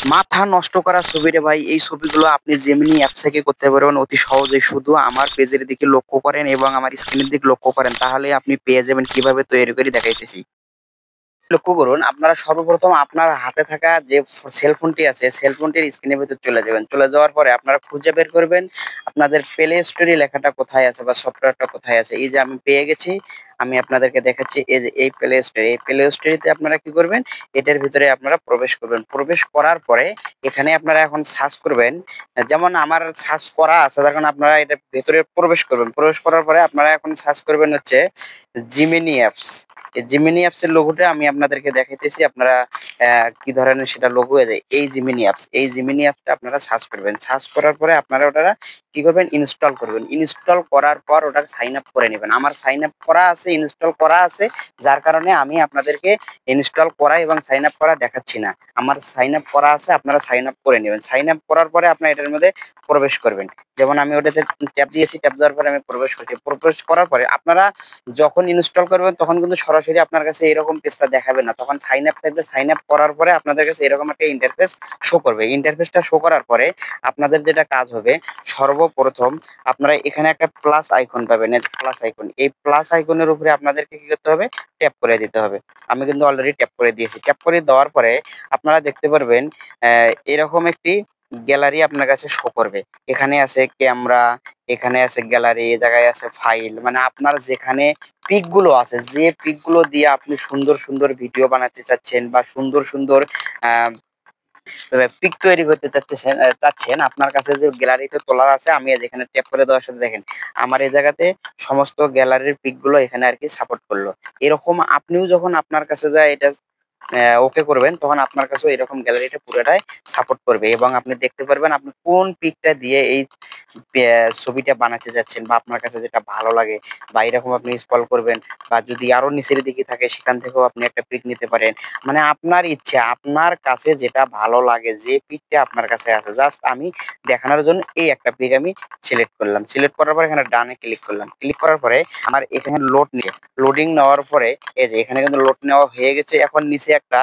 মাথা নষ্ট করা ছবি রে ভাই। এই ছবিগুলো আপনি জেমিনি অ্যাপ থেকে করতে পারবেন অতি সহজেই। শুধু আমার পেজের দিকে লক্ষ্য করেন এবং আমার স্ক্রিনের দিকে লক্ষ্য করেন, তাহলে আপনি পেয়ে যাবেন কিভাবে তৈরি করে দেখাইতেছি। লক্ষ্য করুন, আপনারা সর্বপ্রথম আপনার হাতে থাকা যে সেলফোনটি আছে, সেলফোনটির স্ক্রিনের ভেতর চলে যাবেন। চলে যাওয়ার পরে আপনারা খুঁজে বের করবেন আপনাদের প্লে স্টোরে লেখাটা কোথায় আছে বা সফটওয়্যারটা কোথায় আছে। এই যে আমি পেয়ে গেছি, আমি আপনাদেরকে দেখাচ্ছি। এই যে এই প্লে স্টোরে, এই প্লে স্টোরেতে আপনারা কি করবেন, এটার ভিতরে আপনারা প্রবেশ করবেন। প্রবেশ করার পরে এখানে আপনারা এখন সার্চ করবেন। যেমন আমার সার্চ করা আছে, তখন আপনারা এটার ভেতরে প্রবেশ করবেন। প্রবেশ করার পরে আপনারা এখন সার্চ করবেন হচ্ছে জিমিনি অ্যাপস। এই জিমিনি অ্যাপস এর লোগোটা আমি আপনাদেরকে দেখাইতেছি। আপনারা কি ধরনের সেটা লোগো, এই জিমিনি অ্যাপস, এই জিমিনি অ্যাপসটা আপনারা সার্চ করবেন। সার্চ করার পরে আপনারা ওটা কি করবেন, ইনস্টল করবেন। ইনস্টল করার পর ওটা সাইন আপ করে নেবেন। আমার সাইন আপ করা আছে, ইনস্টল করা আছে, যার কারণে আমি আপনাদেরকে ইনস্টল করা এবং সাইন আপ করা দেখাচ্ছি না। আমার সাইন আপ করা আছে, আপনারা সাইন আপ করে নেবেন। সাইন আপ করার পরে আপনারা এটার মধ্যে প্রবেশ করবেন। যেমন আমি ওটাতে ট্যাপ দিয়েছি, ট্যাপ দেওয়ার পরে আমি প্রবেশ করছি। প্রবেশ করার পরে আপনারা যখন ইনস্টল করবেন তখন কিন্তু সরাসরি আপনার কাছে এরকম পেজটা দেখাবে না, তখন সাইন আপ থাকবে। সাইন আপ করার পরে আপনাদের কাছে এরকম একটা ইন্টারফেস শো করবে। ইন্টারফেসটা শো করার পরে আপনাদের যেটা কাজ হবে, সর্বপ্রথম আপনারা এখানে একটা প্লাস আইকন পাবেন। প্লাস আইকন, এই প্লাস আইকনের উপরে আপনাদেরকে কি করতে হবে, ট্যাপ করে দিতে হবে। আমি কিন্তু অলরেডি ট্যাপ করে দিয়েছি। ট্যাপ করে দেওয়ার পরে আপনারা দেখতে পারবেন এরকম একটি গ্যালারি আপনার কাছে শো করবে। এখানে আছে ক্যামেরা, এখানে আছে গ্যালারি, এই জায়গায় আছে ফাইল। মানে আপনার যেখানে পিক গুলো আছে, যে পিক গুলো দিয়ে আপনি সুন্দর সুন্দর ভিডিও বানাতে চাচ্ছেন বা সুন্দর সুন্দর পিক তৈরি করতে চাচ্ছেন, আপনার কাছে যে গ্যালারিতে তোলা আছে, আমি যেখানে ট্যাপ করে দেওয়ার সাথে দেখেন আমার এই জায়গাতে সমস্ত গ্যালারির পিক গুলো এখানে আর কি সাপোর্ট করলো। এরকম আপনিও যখন আপনার কাছে যায় এটা ওকে করবেন, তখন আপনার কাছেও এরকম গ্যালারিটা পুরোটাই সাপোর্ট করবে এবং আপনি দেখতে পারবেন আপনি কোন পিকটা দিয়ে এই ছবিটা বানাতে যাচ্ছেন বা আপনার কাছে যেটা ভালো লাগে। বা এরকম আপনি স্ক্রল করবেন, বা যদি আরো নিচের দিকে থাকে সেখান থেকেও আপনি একটা পিক নিতে পারেন। মানে আপনার ইচ্ছা, আপনার কাছে যেটা ভালো লাগে, যে পিকটা আপনার কাছে আছে, জাস্ট আমি দেখানোর জন্য এই একটা পিক আমি সিলেক্ট করলাম। সিলেক্ট করার পর এখানে ডানে ক্লিক করলাম। ক্লিক করার পরে আমার এখানে লোডিং নেওয়ার পরে এই যে এখানে কিন্তু লোড নেওয়া হয়ে গেছে। এখন নিচে একটা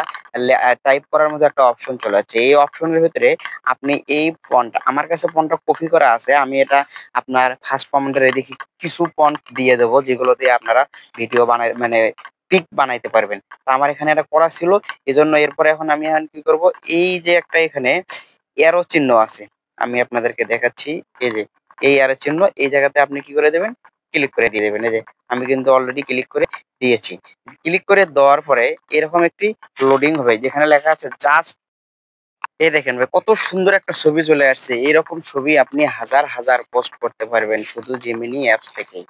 টাইপ করার মতো একটা অপশন চলে যাচ্ছে। এই অপশনের ভিতরে আপনি এই ফন্ট, আমার কাছে ফন্টটা কপি করা আছে, আমি এটা আপনার ফার্স্ট কমেন্টের এদিকে কিছু ফন্ট দিয়ে দেবো, যেগুলো দিয়ে আপনারা ভিডিও বানাই মানে পিক বানাইতে পারবেন। তো আমার এখানে এটা করা ছিল, এজন্য এরপরে এখন আমি এখন কি করব, এই যে একটা এখানে এরো চিহ্ন আছে, আমি আপনাদেরকে দেখাচ্ছি। এই যে এই এরো চিহ্ন, এই জায়গাতে আপনি কি করে দেবেন, ক্লিক করে দিয়ে দেবেন। এই যে আমি কিন্তু অলরেডি ক্লিক করে দিয়েছি। ক্লিক করে দেওয়ার পরে এরকম একটি লোডিং হবে, যেখানে লেখা আছে জাস্ট। এই দেখেন ভাই, কত সুন্দর একটা ছবি চলে আসছে। এরকম ছবি আপনি হাজার হাজার পোস্ট করতে পারবেন শুধু জেমিনি অ্যাপস থেকেই।